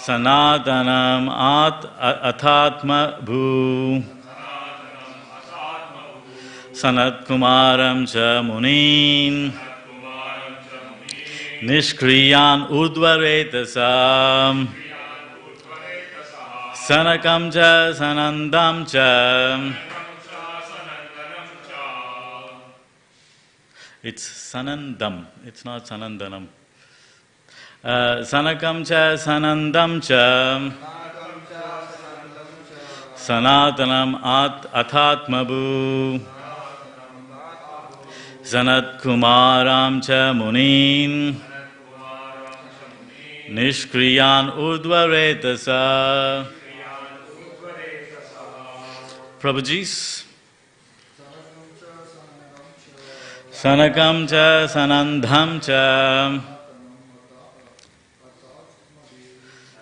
Sanatanam Athatma Bhu Sanat Kumaram Cha Munin Nishkriyan Udvaretasam Sanakam Cha Sanandam Cha. It's Sanandam, it's not Sanandanam. Sanakam Cha Sanandam Cha Sanatanam Athatmabhu Sanat Kumaram Cha Munin Nishkriyan Udvaretasa. Prabhuji's Sanakam Cha Sanandham Cha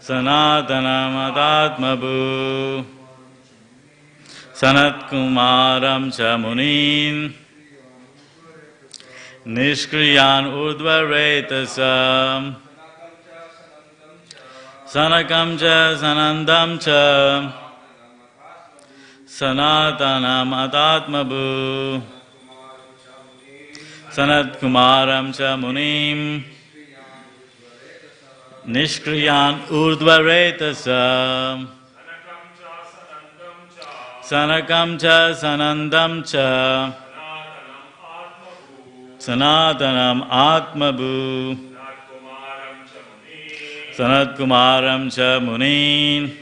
Sanatanam Atatmabhu Sanat Kumaram Cha Munin Nishkriyan Udvaretasa. Sanakam Cha Sanandam Cha Sanatanam Atatmabhu Sanat Kumaram Cha Munim Nishkriyan Urdvaretasa. Sanakam Cha Sanandam Cha Sanatanam Atmabhu Sanat Kumaram Cha Munin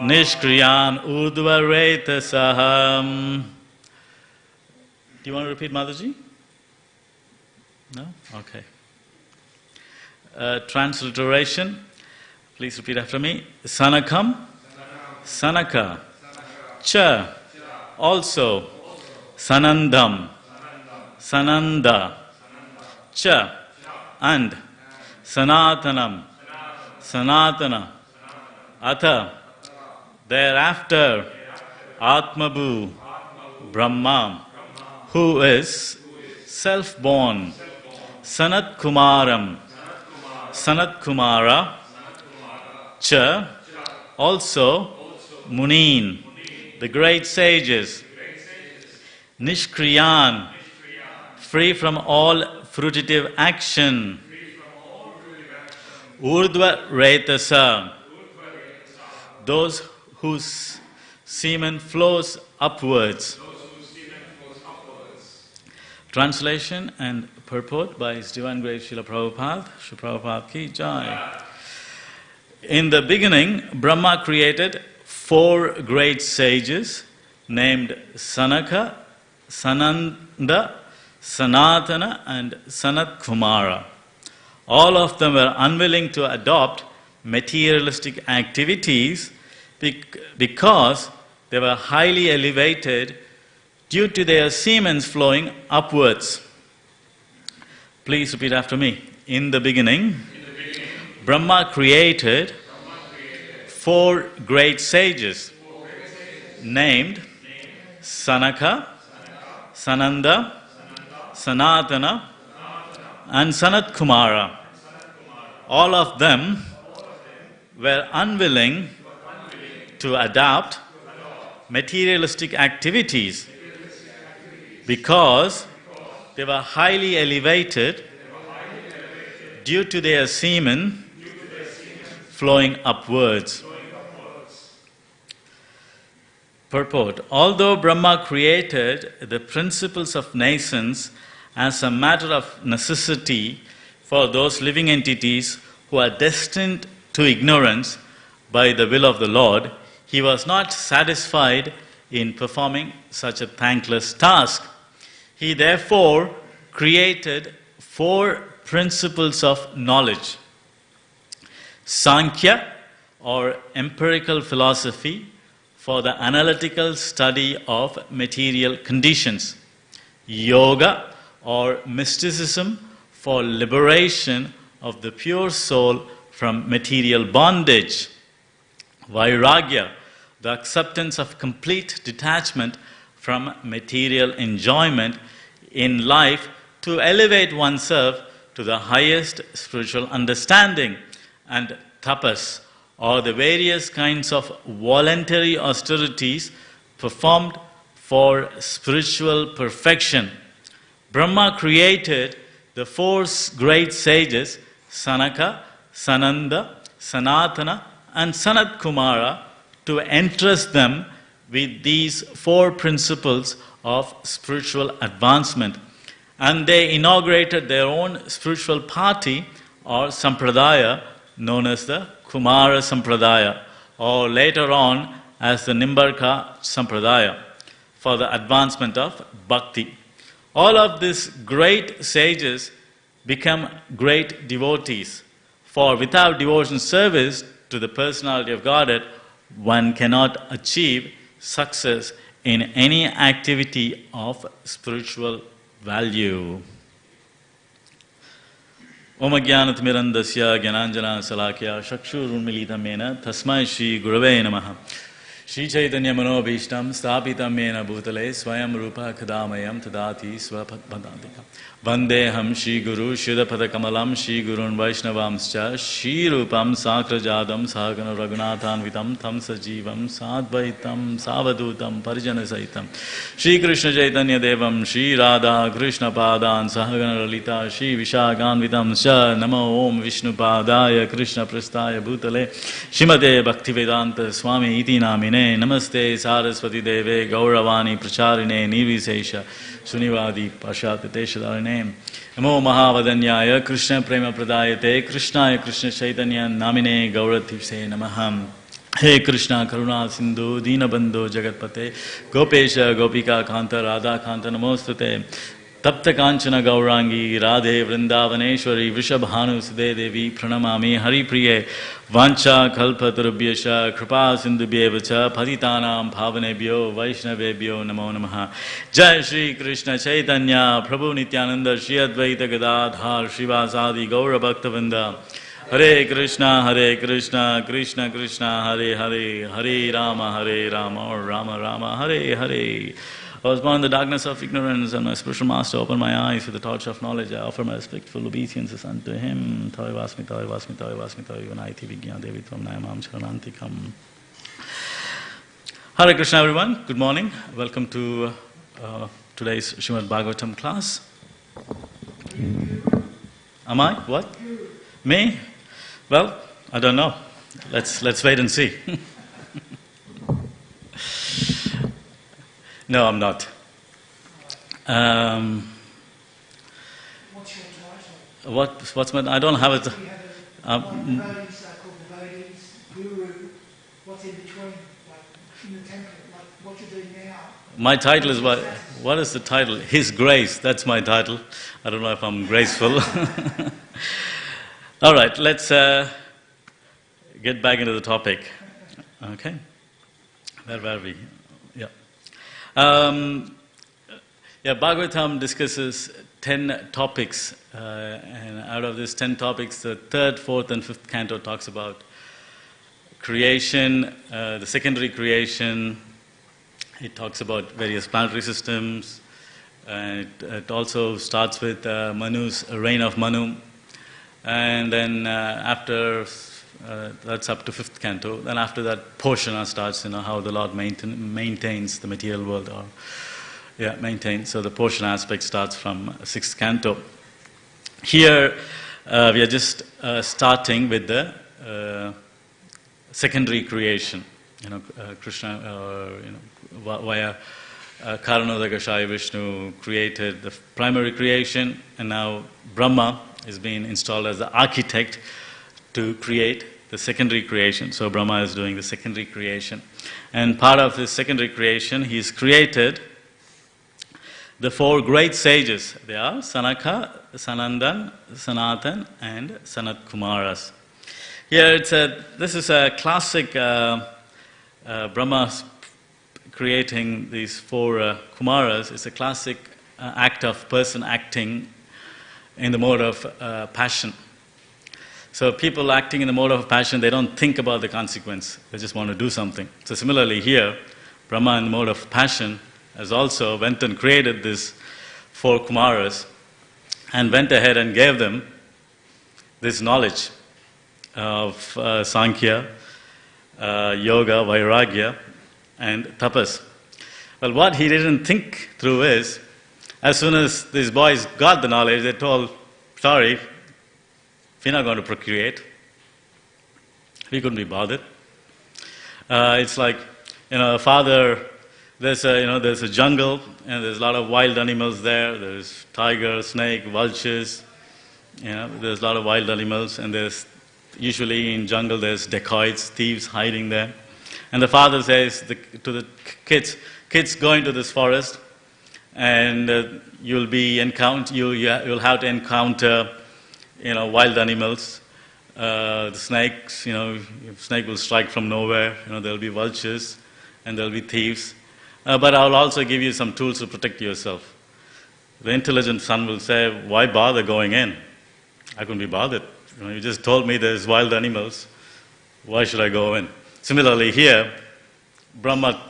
Nishkriyan Udvaretasaham. Do you want to repeat, Mataji? No? Okay. Transliteration. Please repeat after me. Sanakam, Sanaka, Cha, also, Sanandam, Sananda, Cha, and Sanatanam, Sanatana, Atha, thereafter, Atmabhu, Brahma, who is self-born, Sanat Kumaram, Sanat Kumara, Cha, also Munin, the great sages, Nishkriyan, free from all fruitive action, Urdhva Retasa, those whose semen flows upwards. Translation and purport by His Divine Grace Srila Prabhupada. Srila Prabhupada ki jai. In the beginning, Brahma created 4 great sages named Sanaka, Sananda, Sanatana and Sanat Kumara. All of them were unwilling to adopt materialistic activities because they were highly elevated due to their semen flowing upwards. Please repeat after me. In the beginning, Brahma created 4 great sages named Sanaka, Sananda, Sanatana and Sanat Kumara. All of them were unwilling to adopt materialistic activities because they were highly elevated due to their semen flowing upwards. Purport. Although Brahma created the principles of nascence as a matter of necessity for those living entities who are destined to ignorance by the will of the Lord, He was not satisfied in performing such a thankless task. He therefore created 4 principles of knowledge. Sankhya, or empirical philosophy, for the analytical study of material conditions. Yoga, or mysticism, for liberation of the pure soul from material bondage. Vairagya, the acceptance of complete detachment from material enjoyment in life to elevate oneself to the highest spiritual understanding. and tapas, or the various kinds of voluntary austerities performed for spiritual perfection. Brahma created the four great sages, Sanaka, Sananda, Sanatana, and Sanat Kumara, to entrust them with these four principles of spiritual advancement. And they inaugurated their own spiritual party or sampradaya, known as the Kumara Sampradaya, or later on as the Nimbarka Sampradaya, for the advancement of bhakti. All of these great sages become great devotees, for without devotion service to the personality of Godhead, one cannot achieve success in any activity of spiritual value. Om Ajnanatimirandasya Gyananjana Salakya Chakshurunmilitamena Tasmai Shri Gurave Namaha. Shri Chaitanya Manobhishtam Stapitam Mena Bhutale Swayam Rupa Kadamayam Tadati Swapadhantika. Vandeham Shri Guru Shuddhapada Kamalam Shri Gurun Vaishnavamscha Shri Rupam Sakrajadam Sahagana Raghunathanvitam Tam Sajivam Sadvaitam Savadutam Parijana Saitam Shri Krishna Chaitanya Devam Shri Radha Krishna Padan Sahagana Lalita Shri Vishaganvitam Scha Namo Om Vishnu Padaya Krishna Prastaya Bhutale Shrimate Bhaktivedanta Swami Iti Namine Namaste Saraswati Deve Gauravani Pracharine Nirvisesha Sunivadi Pashat Teshadarine Namo Mahavadanyaya Krishna Prema Pradayate Krishnaya Krishna Chaitanya Namine Gaurativse Namaham. Hey Krishna Karuna Sindhu Dinabandhu Jagatpate Gopesha Gopika Kanta Radha Kanta Namostate Tapta Kanchana Gaurangi Radhe Vrindavaneshwari Vrishabhanu Sudhe Devi Pranamami Hari Priye Vancha Kalpatarubhyasha Kripa Sindhubhyevacha Patitanam Bhavanebhyo Vaishnavebhyo Namo Namaha. Jai Shri Krishna Chaitanya Prabhu Nityananda Shri Advaita Gadadhar Srivasadi Gaura Bhaktavinda. Hare Krishna Krishna Krishna Hare Hare Hare Rama or Rama Rama Hare Hare. I was born in the darkness of ignorance, and my spiritual master opened my eyes with the torch of knowledge. I offer my respectful obeisances unto him. Toy vasmi, toy vasmi, toy vasmi, toy yunaiti vigyan devi tvam nayamam charanantikam. Hare Krishna everyone, good morning. Welcome to today's Srimad Bhagavatam class. Am I? What? Me? Well, I don't know. Let's wait and see. No, I'm not. What's your title? What's my... I don't have it. We have devotees, called devotees, guru. What's in between? Like in the temple, like what you're doing now. My title is what? What is the title? His Grace. That's my title. I don't know if I'm graceful. All right, let's get back into the topic. Okay. Where were we? Bhagavatam discusses 10 topics, and out of these 10 topics, the third, fourth, and fifth canto talks about creation, the secondary creation. It talks about various planetary systems, and it also starts with Manu's reign of Manu, and then after that's up to fifth canto. Then after that, Poshana starts, how the Lord maintains the material world, maintains. So the Poshana aspect starts from sixth canto. Here, we are just starting with the secondary creation. Krishna, via Karanodakashaya Vishnu created the primary creation, and now Brahma is being installed as the architect to create the secondary creation. So Brahma is doing the secondary creation. And part of this secondary creation, he's created the four great sages. They are Sanaka, Sanandan, Sanatan, and Sanat Kumaras. Here this is a classic Brahma creating these four Kumaras. It's a classic act of person acting in the mode of passion. So people acting in the mode of passion, they don't think about the consequence. They just want to do something. So similarly here, Brahma in the mode of passion has also went and created these four Kumaras and went ahead and gave them this knowledge of Sankhya, Yoga, Vairagya, and Tapas. Well, what he didn't think through is, as soon as these boys got the knowledge, they told, sorry, we're not going to procreate. We couldn't be bothered. It's like, a father, there's a jungle, and there's a lot of wild animals there. There's tiger, snake, vultures. There's a lot of wild animals, and there's usually in jungle there's dacoits, thieves hiding there. And the father says to the kids, go into this forest, and you'll have to encounter, wild animals. The snakes, snake will strike from nowhere. There'll be vultures, and there'll be thieves. But I'll also give you some tools to protect yourself. The intelligent son will say, why bother going in? I couldn't be bothered. You just told me there's wild animals. Why should I go in? Similarly here, Brahma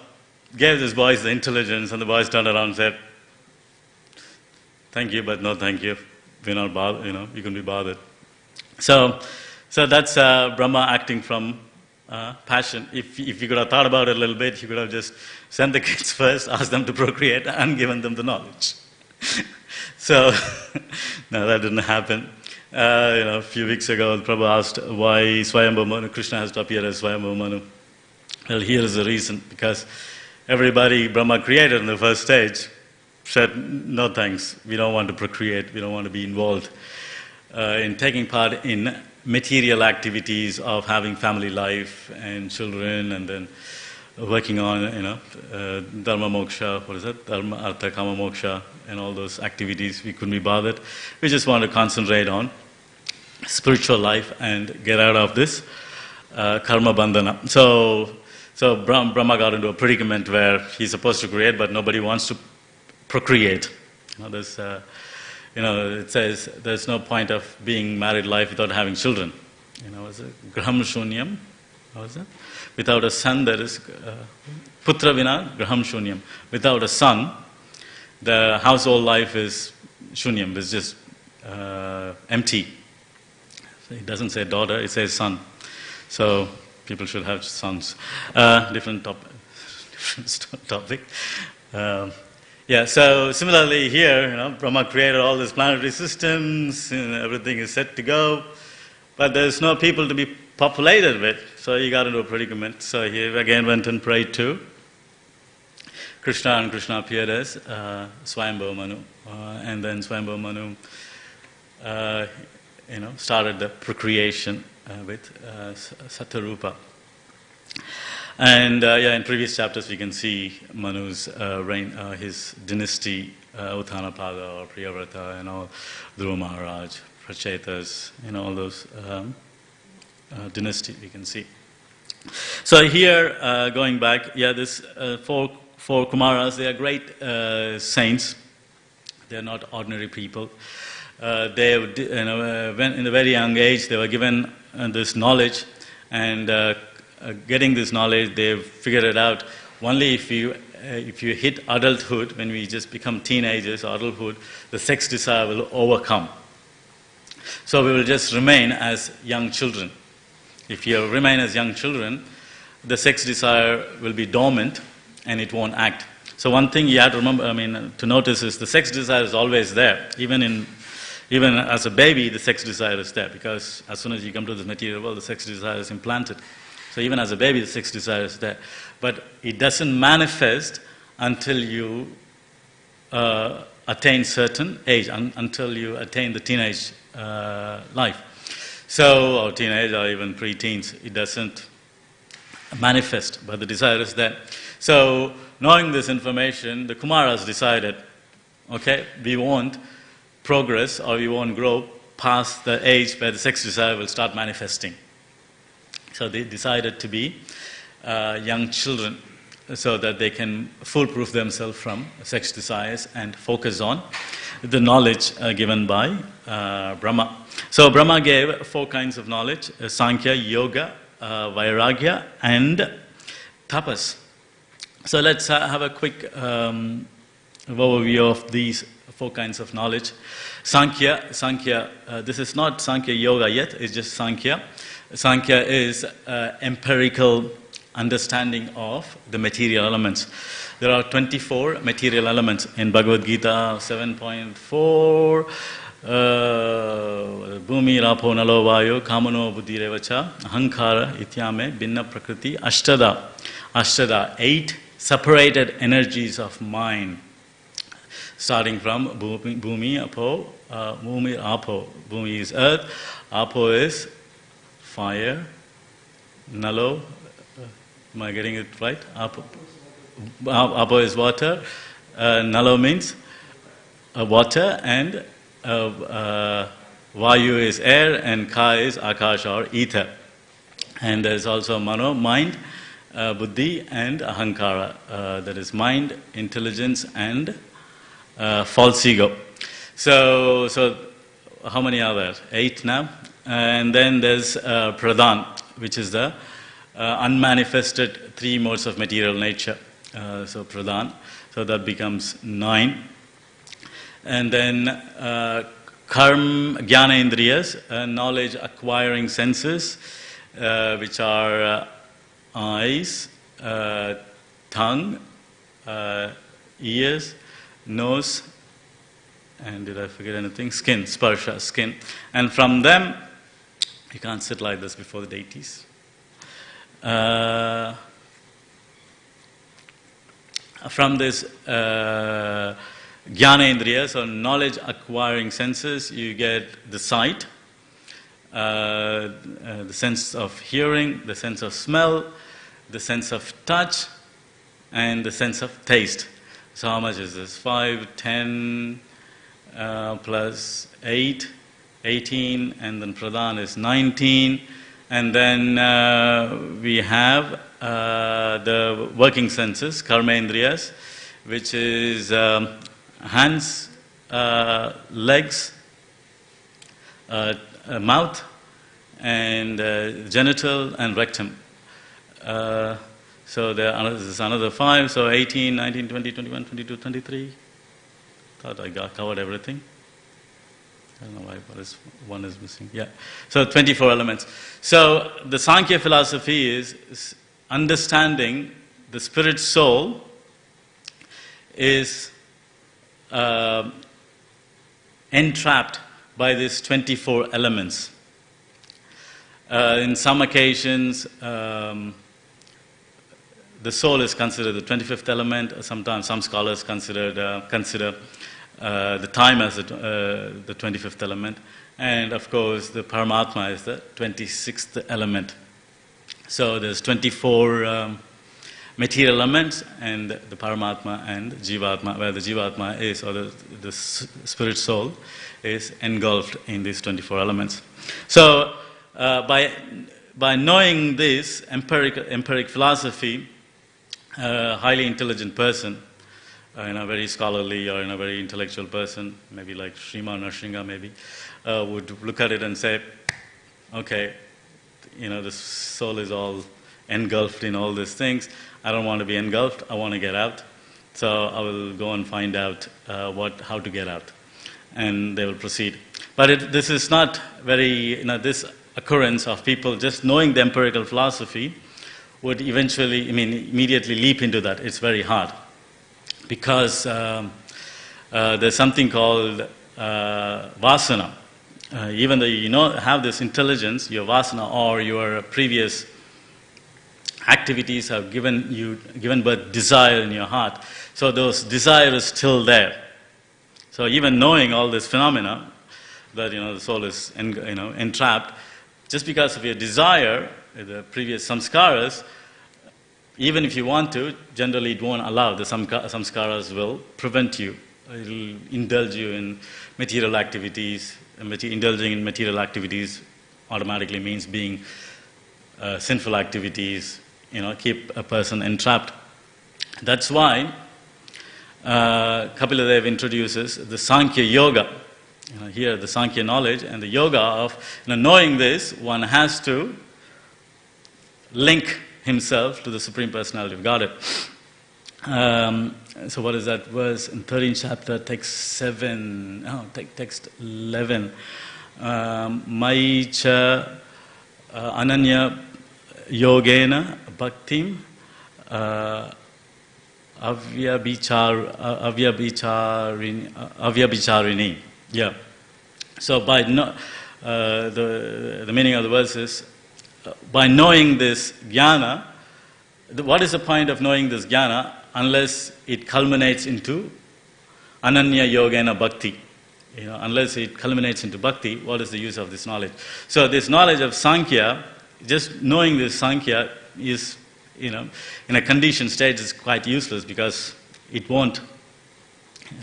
gave these boys the intelligence, and the boys turned around and said, thank you, but no thank you. We're not bothered, you can be bothered. So that's Brahma acting from passion. If you could have thought about it a little bit, you could have just sent the kids first, asked them to procreate, and given them the knowledge. So, no, that didn't happen. A few weeks ago, Prabhu asked why Swayambhu Manu, Krishna has to appear as Swayambhu Manu. Well, here is the reason, because everybody Brahma created in the first stage said, no thanks, we don't want to procreate, we don't want to be involved in taking part in material activities of having family life and children, and then working on, dharma moksha, dharma, artha, kama moksha, and all those activities. We couldn't be bothered. We just want to concentrate on spiritual life and get out of this karma bandhana. So Brahma got into a predicament where he's supposed to create, but nobody wants to procreate. It says there's no point of being married life without having children. Was it graham shunyam? What was that? Without a son, there is putra vina graham shunyam. Without a son, the household life is shunyam. It's just empty. It doesn't say daughter; it says son. So people should have sons. Different topic. So similarly here, Brahma created all these planetary systems, and everything is set to go, but there's no people to be populated with, so he got into a predicament. So he again went and prayed to Krishna, and Krishna appeared as Swayambhu Manu, and then Swayambhu Manu, started the procreation with Satarupa. And in previous chapters we can see Manu's reign, his dynasty, Uttanapada or Priyavrata, and all Dhruva Maharaj, Prachetas, all those dynasty we can see. So here, going back, this four Kumaras, they are great saints. They are not ordinary people. They, when in a very young age, they were given this knowledge, and getting this knowledge, they've figured it out. Only if you hit adulthood, when we just become teenagers, or adulthood, the sex desire will overcome. So we will just remain as young children. If you remain as young children, the sex desire will be dormant and it won't act. So one thing you have to remember, to notice is the sex desire is always there. Even as a baby, the sex desire is there, because as soon as you come to this material world, the sex desire is implanted. So even as a baby, the sex desire is there. But it doesn't manifest until you attain certain age, until you attain the teenage life. So, or teenage or even pre-teens, it doesn't manifest, but the desire is there. So, knowing this information, the Kumaras decided, okay, we won't progress or we won't grow past the age where the sex desire will start manifesting. So they decided to be young children so that they can foolproof themselves from sex desires and focus on the knowledge given by Brahma. So Brahma gave 4 kinds of knowledge: Sankhya, Yoga, Vairagya, and Tapas. So let's have a quick overview of these four kinds of knowledge. Sankhya, this is not Sankhya Yoga yet, it's just Sankhya. Sankhya is empirical understanding of the material elements. There are 24 material elements in Bhagavad Gita 7.4. Bhumi, Rapo, Nalo, Vayu, Kamano, Buddhi, Revacha, Ahankara, Ityame, Binna, Prakriti, Ashtada, 8 separated energies of mind. Starting from Bhumi, Apo, Bhumi is earth, Apo is fire, Nalo, am I getting it right? Apo is water, Nalo means water, and Vayu is air, and Ka is Akash or ether. And there is also Mano, mind, Buddhi, and Ahankara, that is mind, intelligence, and false ego. So how many are there? 8 now. And then there's Pradhan, which is the unmanifested 3 modes of material nature. So Pradhan. So that becomes 9. And then Karma, Jnana Indriyas, knowledge acquiring senses, which are eyes, tongue, ears, nose, and did I forget anything? Skin, sparsha, skin. And from them, you can't sit like this before the deities. From this Jnana Indriya, so knowledge acquiring senses, you get the sight, the sense of hearing, the sense of smell, the sense of touch, and the sense of taste. So how much is this? 5, 10, plus 8, 18, and then Pradhan is 19. And then we have the working senses, Karma Indriyas, which is hands, legs, mouth, and genital and rectum. So there's another 5, so 18, 19, 20, 21, 22, 23. Thought I covered everything. I don't know why one is missing. Yeah. So 24 elements. So the Sankhya philosophy is understanding the spirit soul is entrapped by these 24 elements. In some occasions, the soul is considered the 25th element. Sometimes some scholars consider the time as the 25th element. And of course, the Paramatma is the 26th element. So there's 24 material elements, and the Paramatma and Jivatma, where the Jivatma is, or the spirit soul, is engulfed in these 24 elements. So by knowing this empiric philosophy, a highly intelligent person, a very scholarly or a very intellectual person, maybe like Shrima Narsingha maybe, would look at it and say, okay, the soul is all engulfed in all these things. I don't want to be engulfed. I want to get out. So I will go and find out how to get out. And they will proceed. But this is not very, this occurrence of people just knowing the empirical philosophy would immediately leap into that. It's very hard. Because there's something called vasana. Even though you have this intelligence, your vasana or your previous activities have given birth desire in your heart. So those desire is still there. So even knowing all this phenomena, that the soul is entrapped, just because of your desire, the previous samskaras, even if you want to, generally it won't allow. The samskaras will prevent you. It will indulge you in material activities. Indulging in material activities automatically means being sinful activities, keep a person entrapped. That's why Kapila Dev introduces the Sankhya Yoga. Here the Sankhya knowledge and the yoga of knowing this, one has to link himself to the Supreme Personality of Godhead. So what is that verse in 13th chapter, text 11. Mai cha ananya yogena bhaktim avyabicharini. Yeah. So by the meaning of the verse is by knowing this jnana. What is the point of knowing this jnana unless it culminates into ananya yogena bhakti? Unless it culminates into bhakti, what is the use of this knowledge? So this knowledge of Sankhya, just knowing this Sankhya is, in a conditioned state is quite useless because it won't,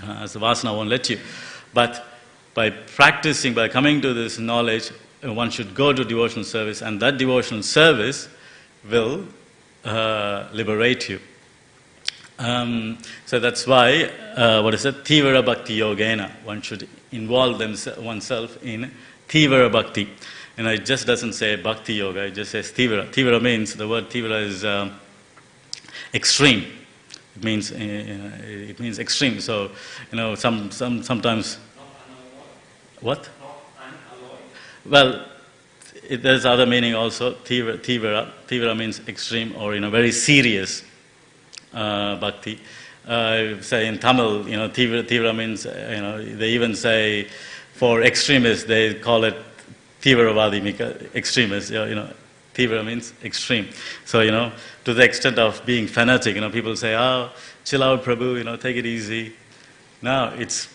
as the Vasana won't let you. But by practicing, by coming to this knowledge, one should go to devotional service, and that devotional service will liberate you. So that's why, Tivara Bhakti Yogena, one should involve oneself in Tivara Bhakti. It just doesn't say Bhakti Yoga, it just says Tivara. Tivara means, the word Tivara is extreme. It means extreme. So, sometimes... What? Well, there's other meaning also. Tivara means extreme or very serious bhakti. Say in Tamil, Tivara means they even say for extremists they call it Tivaravadi, extremists. Tivara means extreme. So to the extent of being fanatic, people say, "Oh, chill out, Prabhu. Take it easy." No, it's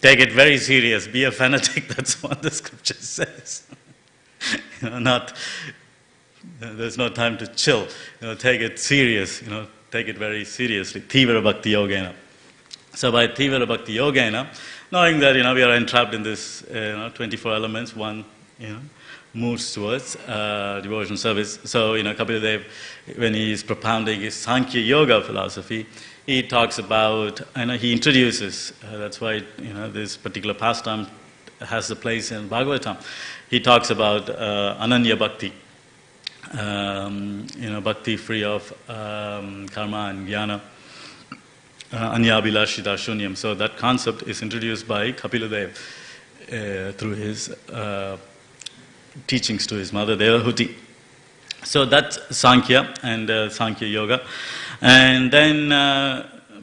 take it very serious. Be a fanatic. That's what the scripture says. There's no time to chill. Take it serious. Take it very seriously. Tivara Bhakti Yogena. So by Tivara Bhakti Yogena, knowing that we are entrapped in this 24 elements, one moves towards devotional service. So Kapila Dev, when he is propounding his Sankhya Yoga philosophy, he talks about, he introduces, that's why this particular pastime has a place in Bhagavatam. He talks about Ananya Bhakti, bhakti free of karma and jnana, anyabhilashita shunyam. So that concept is introduced by Kapila Dev through his teachings to his mother Devahuti. So that's Sankhya and Sankhya Yoga. And then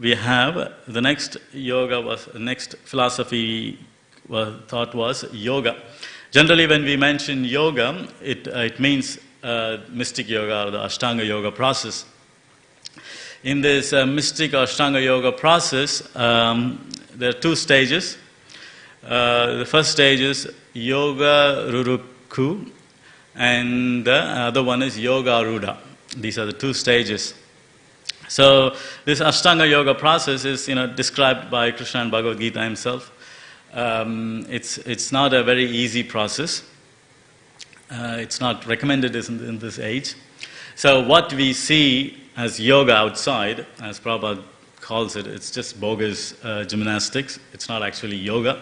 we have the next philosophy thought was yoga. Generally, when we mention yoga, it means mystic yoga or the Ashtanga yoga process. In this mystic Ashtanga yoga process, there are two stages. The first stage is yoga ruruku, and the other one is yoga arudha. These are the two stages. So this Ashtanga yoga process is described by Krishna in Bhagavad Gita himself. It's not a very easy process. It's not recommended in this age. So what we see as yoga outside, as Prabhupada calls it, it's just bogus gymnastics. It's not actually yoga.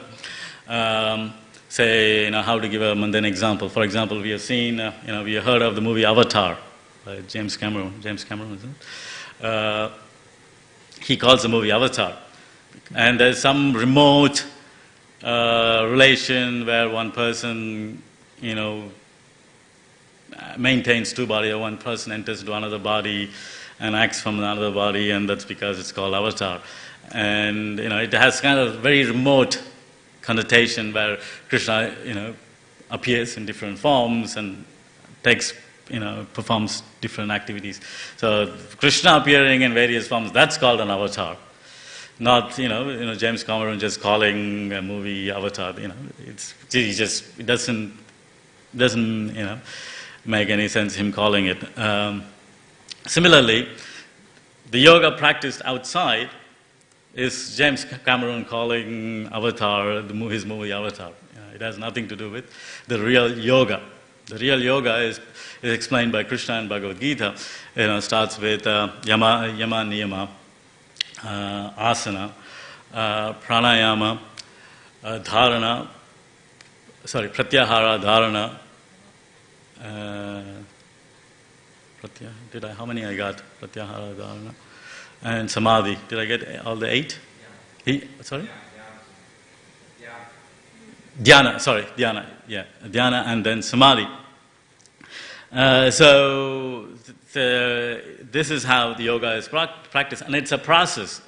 Say, how to give a mundane example. For example, we have seen, we have heard of the movie Avatar by James Cameron. James Cameron, isn't it? He calls the movie Avatar. And there's some remote relation where one person, maintains two bodies, or one person enters into another body and acts from another body, and that's because it's called Avatar. And, it has kind of very remote connotation where Krishna, appears in different forms and performs different activities. So Krishna appearing in various forms, that's called an avatar. Not, James Cameron just calling a movie Avatar. It doesn't make any sense him calling it. Similarly, the yoga practiced outside is James Cameron calling Avatar, his movie Avatar. It has nothing to do with the real yoga. The real yoga is explained by Krishna in Bhagavad Gita. Starts with yama, niyama, asana, pranayama, dharana, pratyahara, dharana. How many I got? Pratyahara, dharana. and Samadhi. Did I get all the 8? Sorry? Dhyana, yeah. Dhyana and then Samadhi. This is how the yoga is practiced, and it's a process.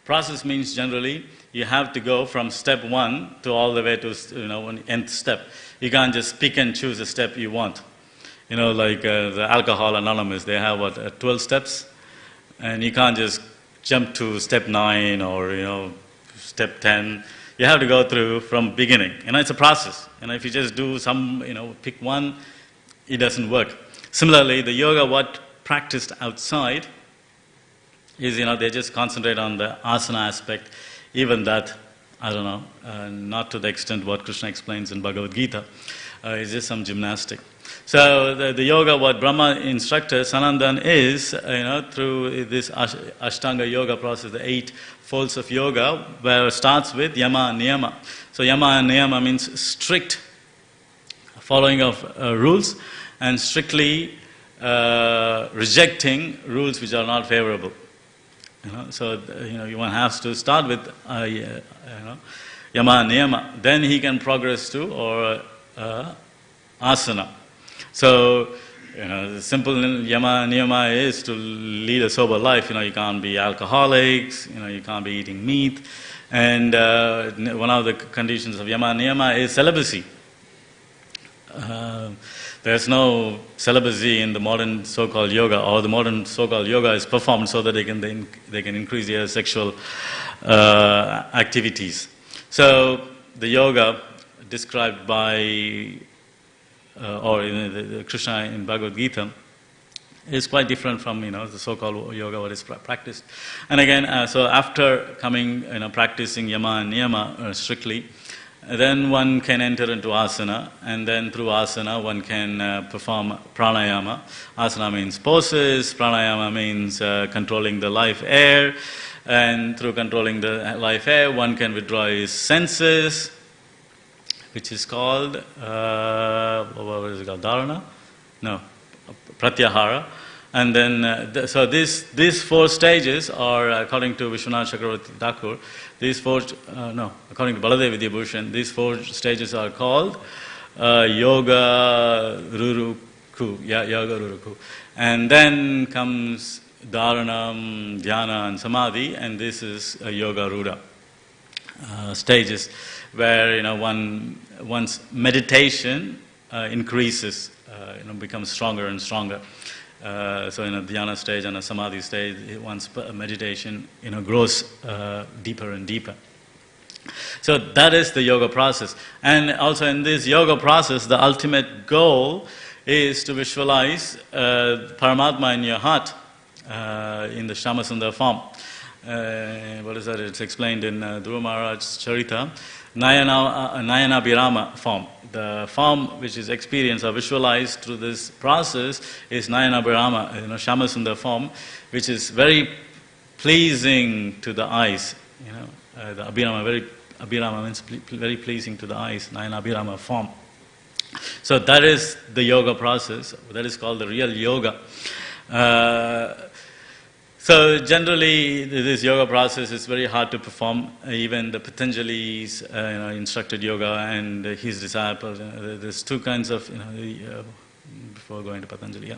Process means generally you have to go from step 1 to all the way to nth step. You can't just pick and choose a step you want. Like the Alcohol Anonymous, they have 12 steps, and you can't just jump to step 9 or step 10. You have to go through from beginning. It's a process. If you just do pick one, it doesn't work. Similarly, the yoga, what practiced outside is, they just concentrate on the asana aspect. Even that, I don't know, not to the extent what Krishna explains in Bhagavad Gita. It's just some gymnastic. So the yoga, what Brahma instructed Sanandan is, through this Ashtanga yoga process, the 8 folds of yoga, where it starts with Yama and Niyama. So Yama and Niyama means strict following of rules and strictly rejecting rules which are not favorable. So one has to start with Yama and Niyama. Then he can progress to asana. So, the simple Yama Niyama is to lead a sober life. You can't be alcoholics, you can't be eating meat. And one of the conditions of Yama Niyama is celibacy. There's no celibacy in the modern so-called yoga, or the modern so-called yoga is performed so that they can increase their sexual activities. So, the yoga described by the Krishna in Bhagavad Gita is quite different from the so-called yoga what is practiced. And again, so after coming practicing Yama and Niyama strictly, then one can enter into asana, and then through asana one can perform pranayama. Asana means poses, pranayama means controlling the life air, and through controlling the life air one can withdraw his senses, which is called, what is it called, dharana? No, pratyahara. And then, so these 4 stages are, according to Vishwanath Chakravarti Thakur, according to Baladev Vidyabhushan, these 4 stages are called Yoga Ruruku. And then comes Dharanam, Dhyana and Samadhi, and this is Yoga Rudha stages, where one's meditation increases, becomes stronger and stronger. So in a dhyana stage and a samadhi stage, one's meditation grows deeper and deeper. So that is the yoga process. And also in this yoga process, the ultimate goal is to visualize Paramatma in your heart in the Shyamasundar form. What is that? It's explained in Dhruva Maharaj's Charita, Nayana Birama form. The form which is experienced or visualized through this process is Nayana Birama, Shyamasundar form, which is very pleasing to the eyes. The Abhirama means very pleasing to the eyes, Nayana Birama form. So that is the yoga process. That is called the real yoga. So generally, this yoga process is very hard to perform. Even the Patanjali's instructed yoga and his disciples. There's 2 kinds of before going to Patanjali.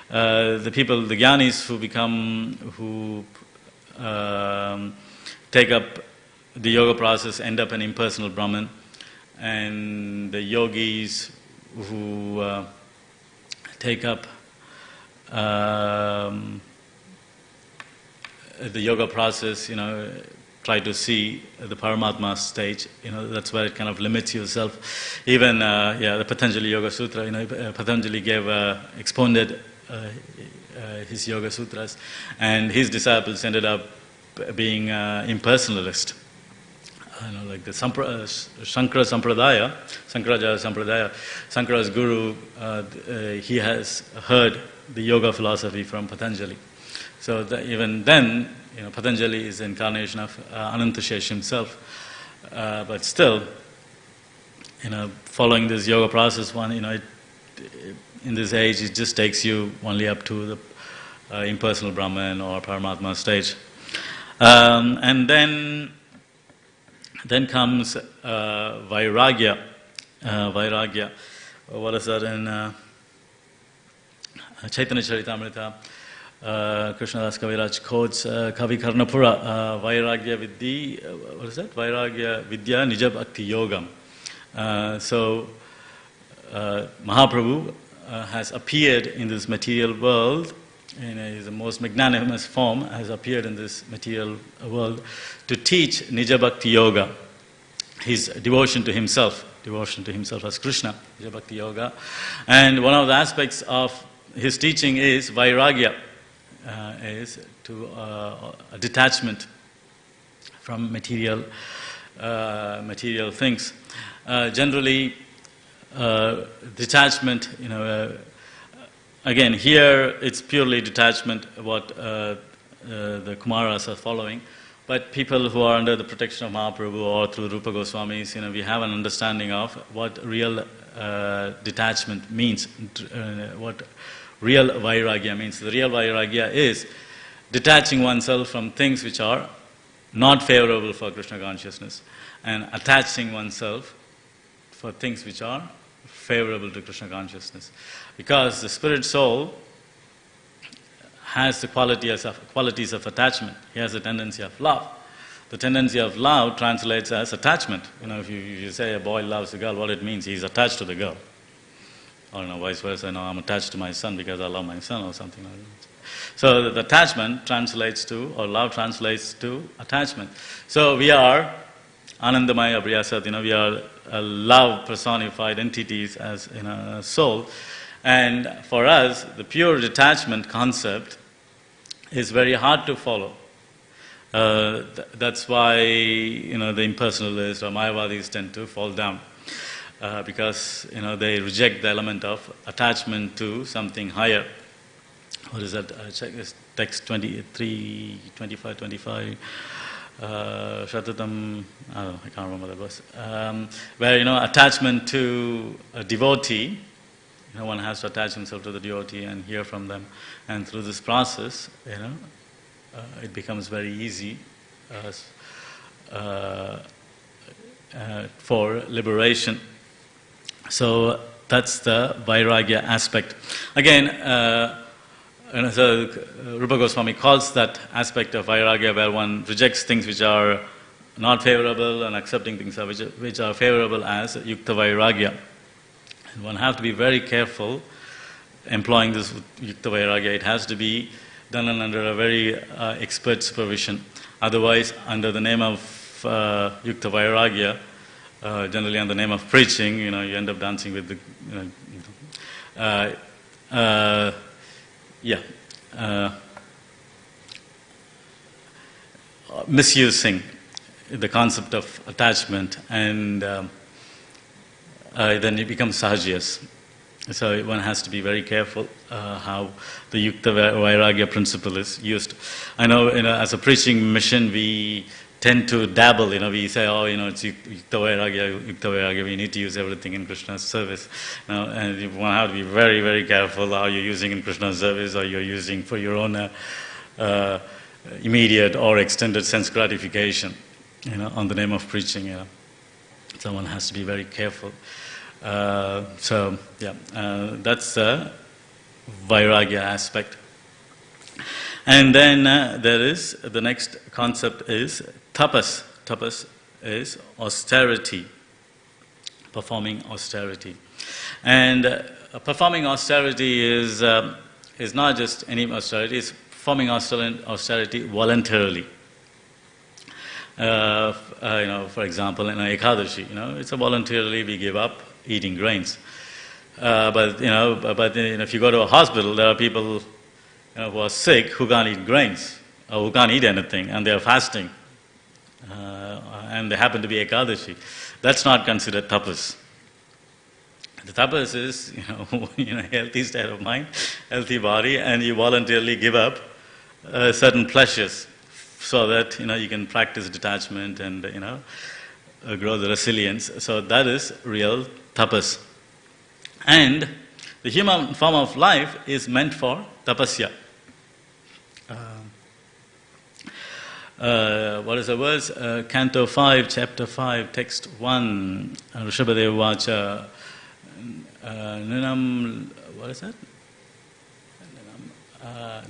The people, the jnanis who take up the yoga process end up an impersonal Brahman, and the yogis who take up the yoga process, try to see the Paramatma stage, that's where it kind of limits yourself. Even, the Patanjali Yoga Sutra, Patanjali expounded his Yoga Sutras, and his disciples ended up being impersonalist. Like the Shankara Sampradaya, Shankara's guru, he has heard the yoga philosophy from Patanjali. So even then, Patanjali is the incarnation of Anantashesh himself. But still, following this yoga process, in this age, it just takes you only up to the impersonal Brahman or Paramatma stage. And then comes Vairagya. Vairagya. What is that in Chaitanya Charitamrita? Krishnadas Kaviraj quotes Kavi Karnapura, Vairagya Vidhi, what is that? Vairagya Vidya Nija Bhakti Yogam. So Mahaprabhu has appeared in this material world in his most magnanimous form, has appeared in this material world to teach Nija Bhakti Yoga, his devotion to himself as Krishna, Nija Bhakti Yoga. And one of the aspects of his teaching is Vairagya, is to a detachment from material things. Generally, detachment, again, here it's purely detachment, what the Kumaras are following. But people who are under the protection of Mahaprabhu or through Rupa Goswamis, we have an understanding of what real detachment means, what real Vairagya means. The real Vairagya is detaching oneself from things which are not favorable for Krishna consciousness and attaching oneself for things which are favorable to Krishna consciousness. Because the spirit soul has the qualities of attachment. He has a tendency of love. The tendency of love translates as attachment. If you say a boy loves a girl, what it means, he's attached to the girl. Or vice versa, I'm attached to my son because I love my son or something like that. So the attachment translates to, or love translates to attachment. So we are Anandamaya Abhyasat, we are love personified entities as a soul. And for us, the pure detachment concept is very hard to follow. That's why, the impersonalists or Mayavadis tend to fall down. Because, they reject the element of attachment to something higher. What is that? Check this text 23, 25, 25. Shatatam, I can't remember that verse. Where, attachment to a devotee, one has to attach himself to the devotee and hear from them. And through this process, it becomes very easy for liberation. So that's the Vairagya aspect. Again, so Rupa Goswami calls that aspect of Vairagya where one rejects things which are not favorable and accepting things which are favorable as Yukta Vairagya. And one has to be very careful employing this Yukta Vairagya. It has to be done under a very expert supervision. Otherwise, under the name of Yukta Vairagya, generally under the name of preaching, you end up dancing with the, misusing the concept of attachment, and then it becomes sahajas. So one has to be very careful how the Yukta Vairagya principle is used. I know, as a preaching mission, we tend to dabble, we say, it's Yukta Vairagya, we need to use everything in Krishna's service. And you have to be very, very careful how you're using in Krishna's service or you're using for your own immediate or extended sense gratification, on the name of preaching, So one has to be very careful. That's the Vairagya aspect. And then there is, the next concept is tapas. Tapas is austerity, performing austerity. And performing austerity is not just any austerity, it's performing austerity voluntarily. For example, in Ekadashi, it's a voluntarily we give up eating grains. But if you go to a hospital, there are people who are sick who can't eat grains or who can't eat anything, and they are fasting, and they happen to be Ekadashi. That's not considered tapas. The tapas is healthy state of mind, healthy body, and you voluntarily give up certain pleasures so that you can practice detachment and grow the resilience. So that is real tapas. And the human form of life is meant for tapasya. what is the verse? Canto 5, chapter 5, text 1. Rishabhadeva Vacha. Ninam, what is that?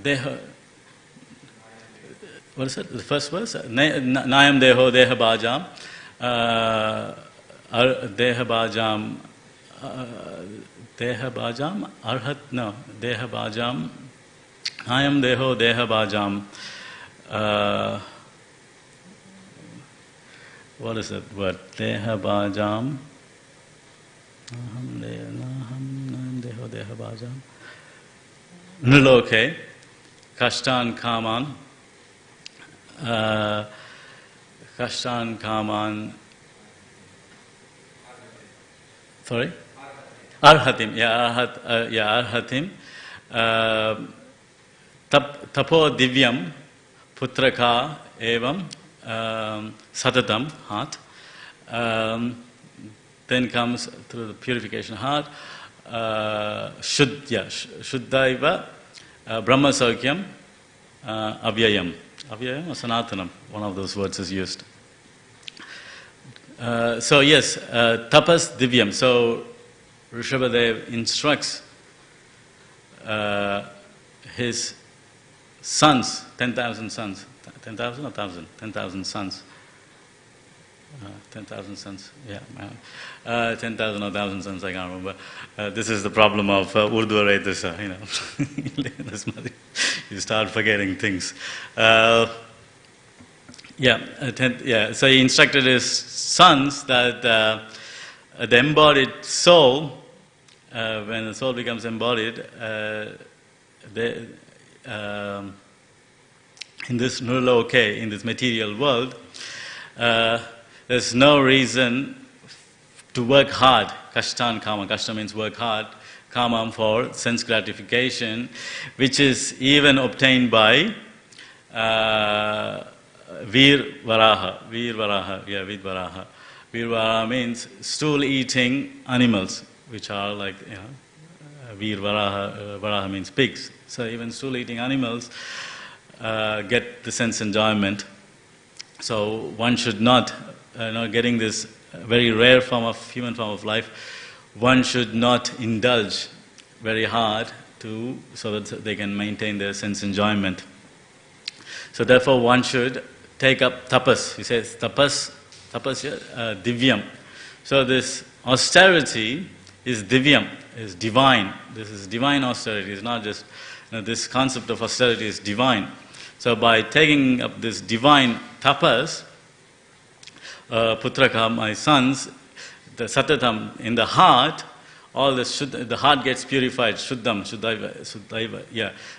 Deha. What is it? The first verse? Nayam Deho Deha Bhajam. Deha Bhajam. Deha Bhajam? Arhat? No. Deha Bhajam. Nayam Deho Deha Bhajam. What is that word? Deha Bhajam. Nayam Deho Deha Bhajam. Niloke. Kashtan Kaman. Kashtan Kaman. Sorry? Arhatim. Arhatim. Tapo Divyam Putraka Evam Satatam heart. Then comes through the purification heart. Shuddhaiva Brahma Saukyam Avyayam. Avyayam or Sanatanam, one of those words is used. Tapas Divyam. So Rishabhadev instructs his sons, 10,000 sons. 10,000 or 1,000? 10,000 sons. 10,000 sons, 10,000 or 1,000 sons, I can't remember. This is the problem of Urdu writers, you start forgetting things. So he instructed his sons that the embodied soul, when the soul becomes embodied, in this nirloke, in this material world, there's no reason to work hard. Kashtan kama. Kashta means work hard. Kama for sense gratification, which is even obtained by Veer Varaha. Veer Varaha. Veer Varaha. Veer Varaha means stool-eating animals, which are like, Veer Varaha. Varaha means pigs. So even stool-eating animals get the sense enjoyment. So one should not, getting this very rare human form of life, one should not indulge very hard so that they can maintain their sense enjoyment. So therefore one should take up tapas. He says tapas divyam. So this austerity is divyam, is divine. This is divine austerity. It's not just, this concept of austerity is divine. So by taking up this divine tapas, putraka, my sons, the satatam, in the heart, all this the heart gets purified, shuddhaiva,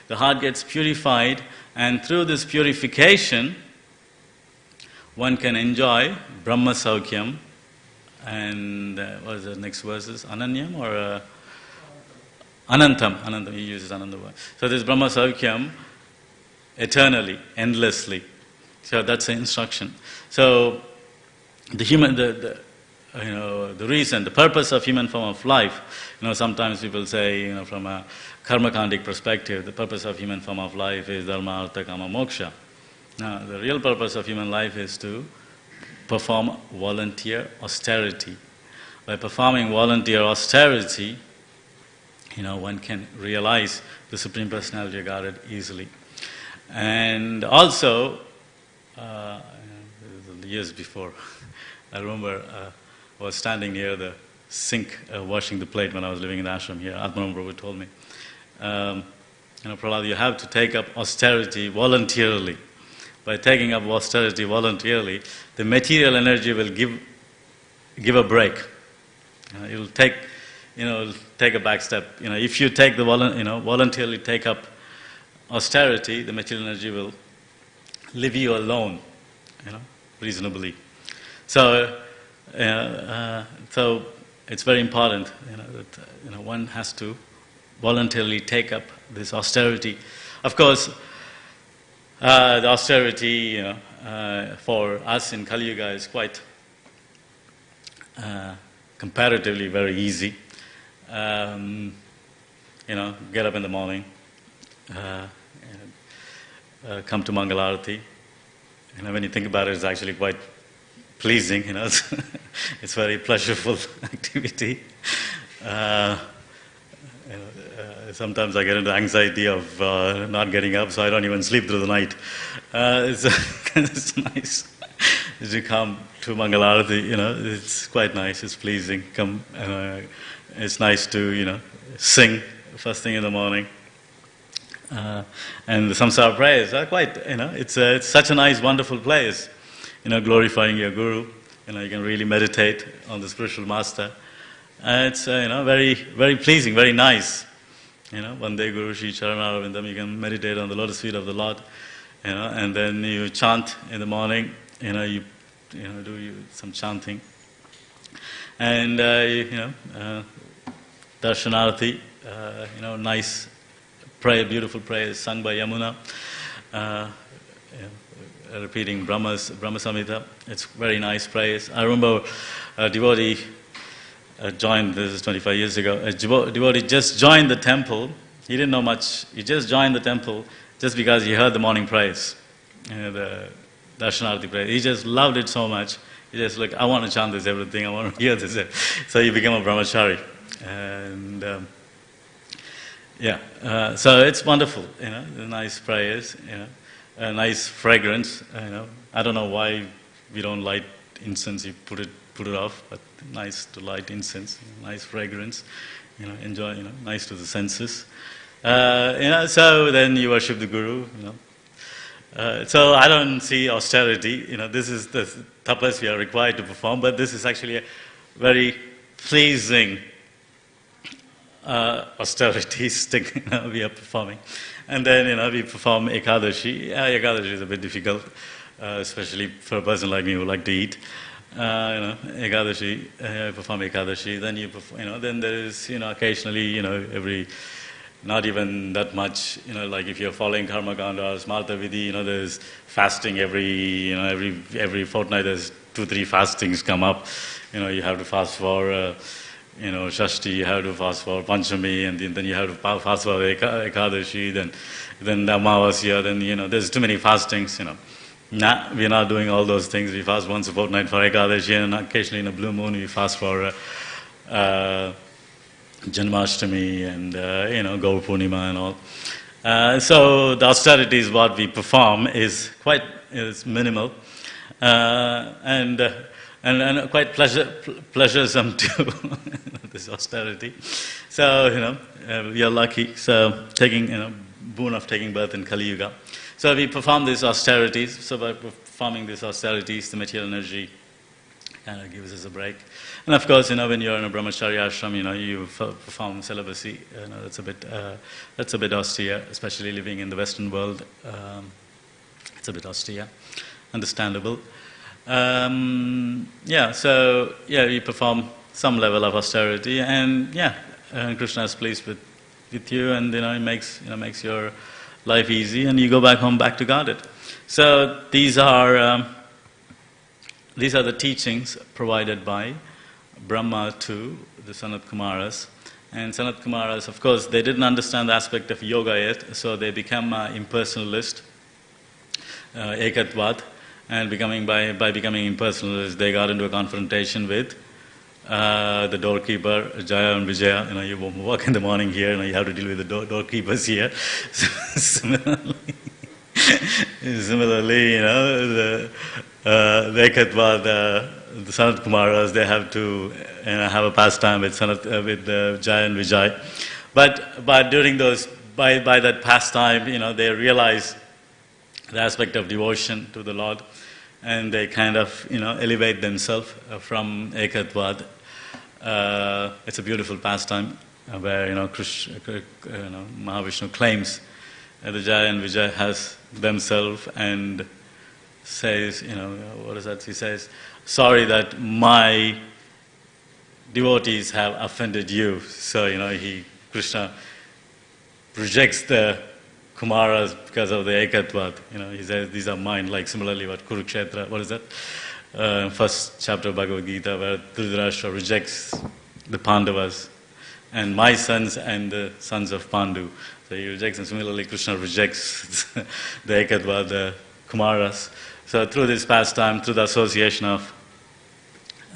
the heart gets purified, and through this purification, one can enjoy Brahma Saukyam, and what is the next verses? Ananyam or Anantam? Anantam, he uses another word. So this Brahma Saukyam, eternally, endlessly. So that's the instruction. So the reason, the purpose of human form of life, sometimes people say, from a karmakandic perspective, the purpose of human form of life is dharma, artha, kama, moksha. Now, the real purpose of human life is to perform volunteer austerity. By performing volunteer austerity, one can realize the Supreme Personality of Godhead easily. And also, years before, I remember I was standing near the sink washing the plate when I was living in the ashram here. Prahlad Prabhu told me, Prahlad, you have to take up austerity voluntarily. By taking up austerity voluntarily, the material energy will give a break. It will take a back step. If you take the voluntarily take up austerity, the material energy will leave you alone, reasonably. So it's very important, that one has to voluntarily take up this austerity. Of course, the austerity, for us in Kali Yuga is quite comparatively very easy. Get up in the morning, come to Mangalarati, when you think about it, it's actually quite pleasing. It's very pleasurable activity. Sometimes I get into anxiety of not getting up, so I don't even sleep through the night. It's nice to come to Mangalarati. It's quite nice. It's pleasing. It's nice to sing first thing in the morning. And the samsara prayers are quite. It's such a nice, wonderful place. Glorifying your guru. You can really meditate on the spiritual master. It's very, very pleasing, very nice. Vande Guru Shri Charanarvindam, you can meditate on the lotus feet of the Lord, and then you chant in the morning, you do some chanting. And, Darshanarati, nice prayer, beautiful prayers sung by Yamuna, repeating Brahma Samhita. It's very nice prayers. I remember a devotee joined, this is 25 years ago, a devotee just joined the temple. He didn't know much. He just joined the temple just because he heard the morning prayers, the Darshanarati prayer. He just loved it so much. He just I want to chant this everything, I want to hear this. So he became a brahmachari. And so it's wonderful, the nice prayers, a nice fragrance, I don't know why we don't light incense, you put it off, but nice to light incense, nice fragrance, enjoy, nice to the senses. So then you worship the Guru, so I don't see austerity, this is the tapas we are required to perform, but this is actually a very pleasing austerities we are performing. And then, we perform Ekadashi. Ekadashi is a bit difficult, especially for a person like me who like to eat. Ekadashi, perform Ekadashi, then then there is, occasionally, every, not even that much, like if you're following Karma Kanda or Smarta Vidhi, there's fasting every fortnight, there's 2-3 fastings come up. You have to fast for, Shashti, you have to fast for Panchami, and then you have to fast for Ekadashi, then the Amavasya, then, there's too many fastings, Nah, we're not doing all those things. We fast once a fortnight for Ekadashi, and occasionally in a blue moon we fast for Janmashtami and, Gaur Purnima and all. So the austerity is what we perform is minimal, and quite pleasuresome too, this austerity. So, we are lucky. So taking, boon of taking birth in Kali Yuga. So we perform these austerities. So by performing these austerities, the material energy kind of gives us a break. And of course, when you're in a brahmachari ashram, you perform celibacy. That's a bit austere, especially living in the Western world. It's a bit austere, understandable. We perform some level of austerity, and Krishna is pleased with you, and it makes your life easy, and you go back to Godhead. So these are the teachings provided by Brahma to the Sanat Kumaras. And Sanat Kumaras, of course, they didn't understand the aspect of yoga yet, so they become impersonalist, ekatvat, and by becoming impersonalist, they got into a confrontation with the doorkeeper, Jaya and Vijaya. You walk in the morning here, you have to deal with the doorkeepers here. Similarly, the Ekatva, the Sanat Kumaras, they have to have a pastime with Jaya and Vijay. But during by that pastime, they realize the aspect of devotion to the Lord, and they kind of, elevate themselves from Ekatvad. It's a beautiful pastime where, Mahavishnu claims the Jaya and Vijay has themselves and says, what is that? He says, sorry that my devotees have offended you. So, Krishna rejects the Kumaras because of the Ekatvat. He says, these are mine, like similarly what Kurukshetra, what is that? First chapter of Bhagavad Gita, where Dhritarashtra rejects the Pandavas, and my sons and the sons of Pandu. So he rejects, and similarly Krishna rejects the Ekatvat, the Kumaras. So through this pastime, through the association of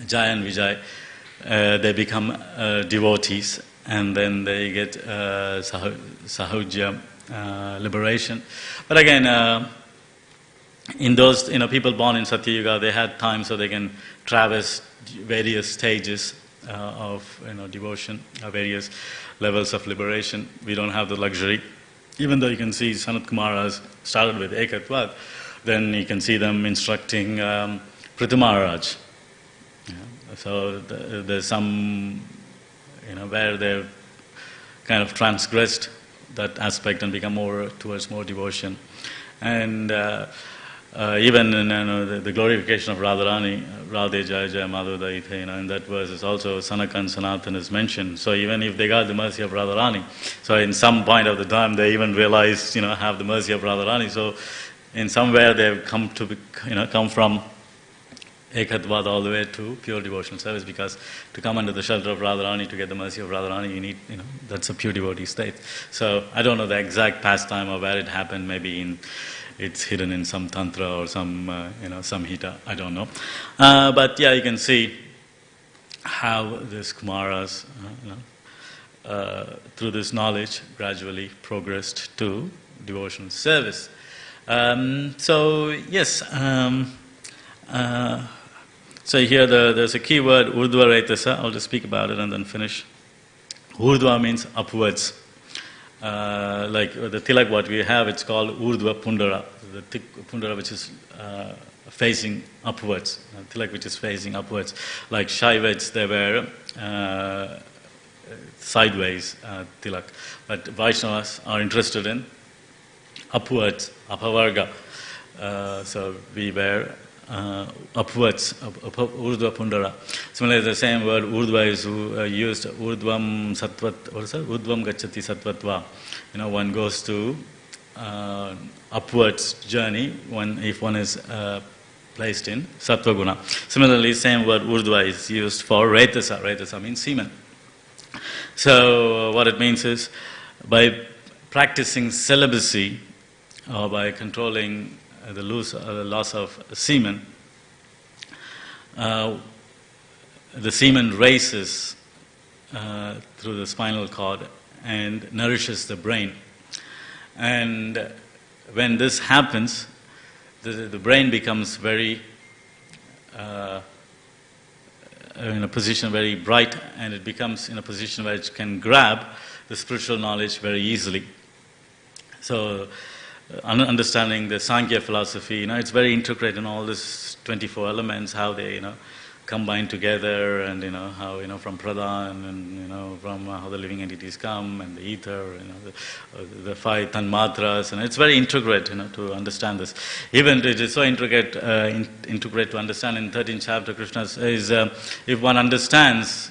Jai and Vijay, they become devotees, and then they get sahujya, liberation. But again, in those, people born in Satya Yuga, they had time so they can traverse various stages of devotion, various levels of liberation. We don't have the luxury. Even though you can see Sanat Kumaras started with Ekatvad, then you can see them instructing Prithu Maharaj. So there's some, where they've kind of transgressed that aspect and become more towards more devotion. And even in the glorification of Radharani, Radhe Jaya Jaya Madhava Ite, in that verse is also Sanaka and Sanatan is mentioned. So even if they got the mercy of Radharani, so in some point of the time they even realized, have the mercy of Radharani. So in somewhere they've come to, come from Ekatvad all the way to pure devotional service, because to come under the shelter of Radharani, to get the mercy of Radharani, you need, that's a pure devotee state. So I don't know the exact pastime or where it happened. Maybe it's hidden in some tantra or some, samhita. I don't know. But yeah, you can see how this Kumaras, through this knowledge, gradually progressed to devotional service. So yes. So here there's a key word, Urdhva Retasa. I'll just speak about it and then finish. Urdhva means upwards. Like the tilak what we have, it's called Urdhva Pundara. The Pundara which is facing upwards. Tilak which is facing upwards. Like Shaivets, they were sideways tilak. But Vaishnavas are interested in upwards, Apavarga. So we wear upwards, Urdhva Pundara. Similarly, the same word Urdhva is used, Urdhvam Sattvat, what is that? Urdhvam Gacchati Sattvatva. One goes to upwards journey if one is placed in Sattva Guna. Similarly, same word Urdhva is used for Retasa. Retasa means semen. So what it means is, by practicing celibacy or by controlling the loss of semen, the semen races through the spinal cord and nourishes the brain. And when this happens, the brain becomes very in a position very bright, and it becomes in a position where it can grab the spiritual knowledge very easily. So understanding the Sankhya philosophy, it's very intricate in all these 24 elements, how they, combine together, and how from pradhan, and from how the living entities come, and the ether, the 5 tanmatras, and it's very intricate, to understand this. Even it is so intricate to understand. In 13th chapter, Krishna says, if one understands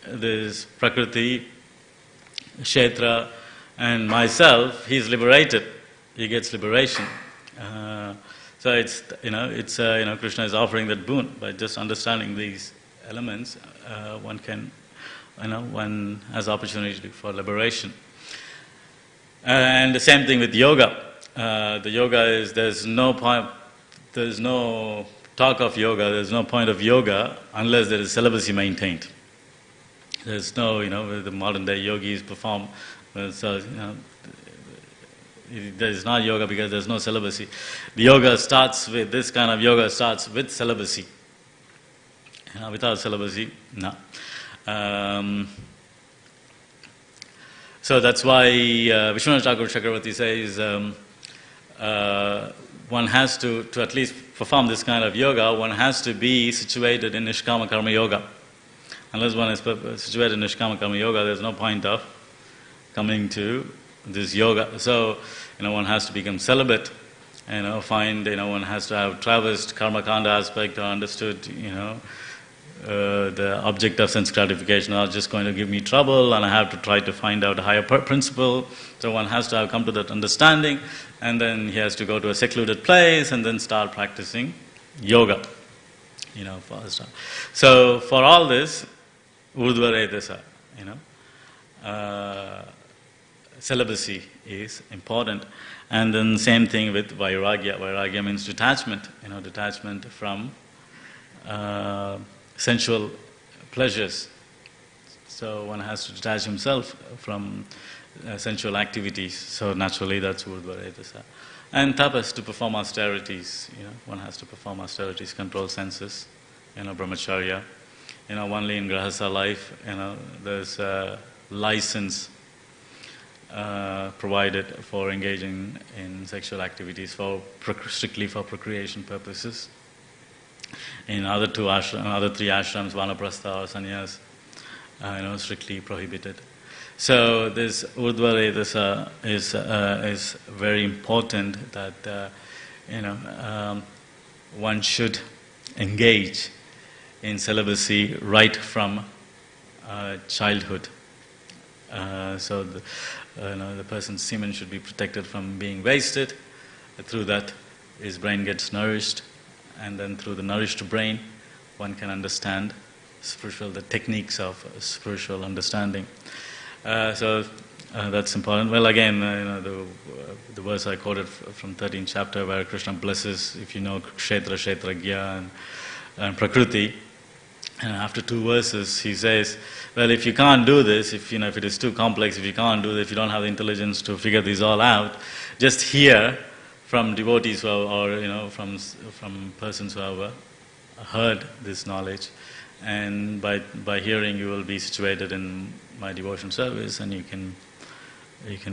this Prakriti, Kshetra, and myself, he is liberated. He gets liberation. So it's Krishna is offering that boon. By just understanding these elements, one can, one has opportunity for liberation. And the same thing with yoga. The yoga is, there's no talk of yoga, there's no point of yoga unless there is celibacy maintained. There's no, the modern day yogis perform, so, there is not yoga because there's no celibacy. The yoga starts with, this kind of yoga starts with celibacy. Without celibacy, no. So that's why Vishwanath Thakur Chakravarti says one has to at least perform this kind of yoga, one has to be situated in Nishkama Karma Yoga. Unless one is situated in Nishkama Karma Yoga, there's no point of coming to this yoga. So, one has to become celibate, one has to have traversed karma kanda aspect, or understood, the object of sense gratification are just going to give me trouble, and I have to try to find out a higher principle. So one has to have come to that understanding, and then he has to go to a secluded place and then start practicing yoga, first. So for all this, Urdhva Retasa, celibacy is important. And then same thing with vairagya. Vairagya means detachment, detachment from sensual pleasures. So one has to detach himself from sensual activities. So naturally that's urdhva. And tapas, to perform austerities. One has to perform austerities, control senses, brahmacharya. Only in grahastha life, there's a license provided for engaging in sexual activities strictly for procreation purposes. In other three ashrams, vanaprastha or sannyas, strictly prohibited. So this urdhva is very important that one should engage in celibacy right from childhood. So the person's semen should be protected from being wasted. Through that, his brain gets nourished, and then through the nourished brain, one can understand the techniques of spiritual understanding. So that's important. Well, again, the verse I quoted from 13th chapter, where Krishna blesses, if you know kshetra, kshetragya, and prakriti. And after 2 verses, he says, well, if you can't do this, if it is too complex, if you can't do this, if you don't have the intelligence to figure these all out, just hear from devotees from persons who have heard this knowledge, and by hearing you will be situated in my devotion service, and you can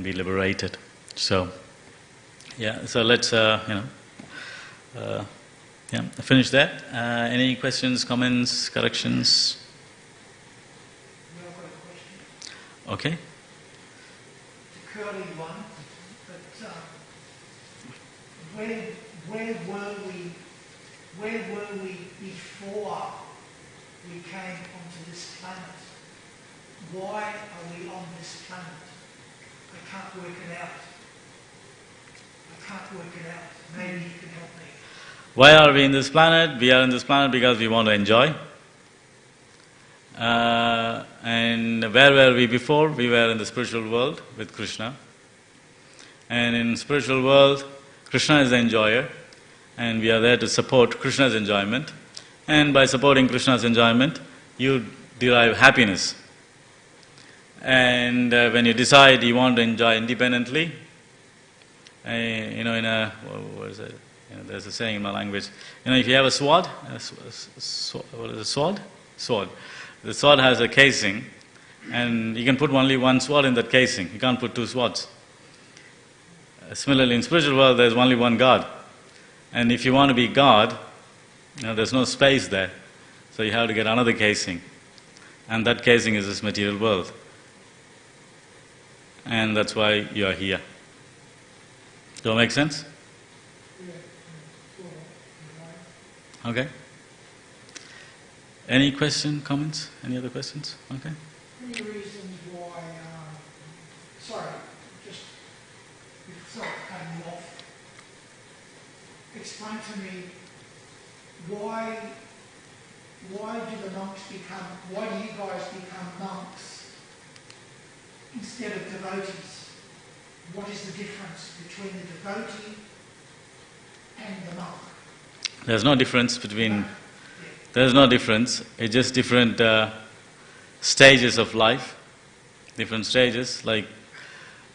be liberated. So, so let's finish that. Any questions, comments, corrections? Okay. It's a curly one, but where were we before we came onto this planet? Why are we on this planet? I can't work it out. Maybe you can help me. Why are we in this planet? We are in this planet because we want to enjoy. And where were we before? We were in the spiritual world with Krishna. And in spiritual world, Krishna is the enjoyer, and we are there to support Krishna's enjoyment. And by supporting Krishna's enjoyment, you derive happiness. And when you decide you want to enjoy independently, what is it? There's a saying in my language. If you have a sword, what is a sword? Sword. The sword has a casing, and you can put only one sword in that casing. You can't put 2 swords. Similarly, in spiritual world, there's only one God. And if you want to be God, there's no space there. So you have to get another casing. And that casing is this material world. And that's why you are here. Does that make sense? Okay. Any question, comments? Any other questions? Okay. Any reasons why, just cutting you off. Explain to me why do you guys become monks instead of devotees? What is the difference between the devotee and the monk? There's no difference between... There's no difference. It's just different stages of life. Different stages. Like,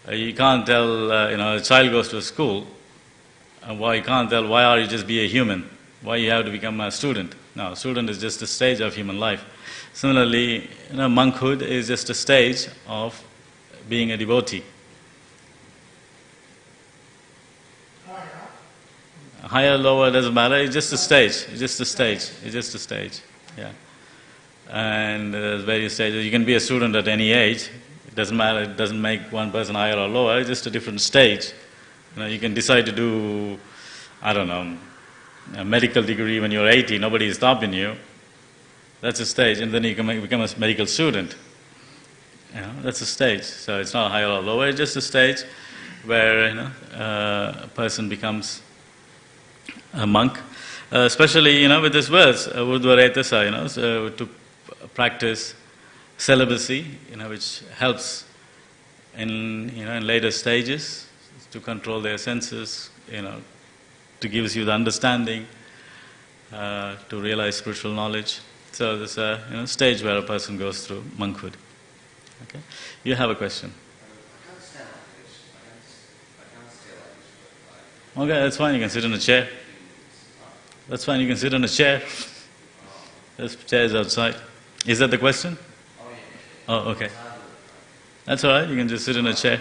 you can't tell, a child goes to a school. You can't tell, why are you just be a human? Why you have to become a student? No, student is just a stage of human life. Similarly, monkhood is just a stage of being a devotee. Higher, lower, doesn't matter. It's just a stage. It's just a stage. It's just a stage. Yeah. And there's various stages. You can be a student at any age. It doesn't matter. It doesn't make one person higher or lower. It's just a different stage. You can decide to do, a medical degree when you're 80. Nobody is stopping you. That's a stage. And then you can become a medical student. That's a stage. So it's not higher or lower. It's just a stage where a person becomes a monk, especially with this verse, urdhva to practice celibacy, which helps in later stages to control their senses, to give you the understanding, to realize spiritual knowledge. So there's a stage where a person goes through monkhood. Okay, you have a question. I can't stand like this. I can't stay like this for Okay, that's fine. You can sit in a chair. That's fine. You can sit in a chair. There's chairs outside. Is that the question? Oh, okay. That's all right. You can just sit in a chair.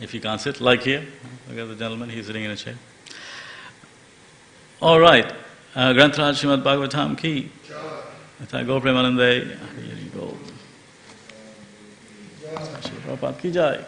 If you can't sit, like here. Look at the gentleman. He's sitting in a chair. All right. Grantraj Srimad Bhagavatam ki. Tha Go Premanande. Here you go. Prabhupada ki jai.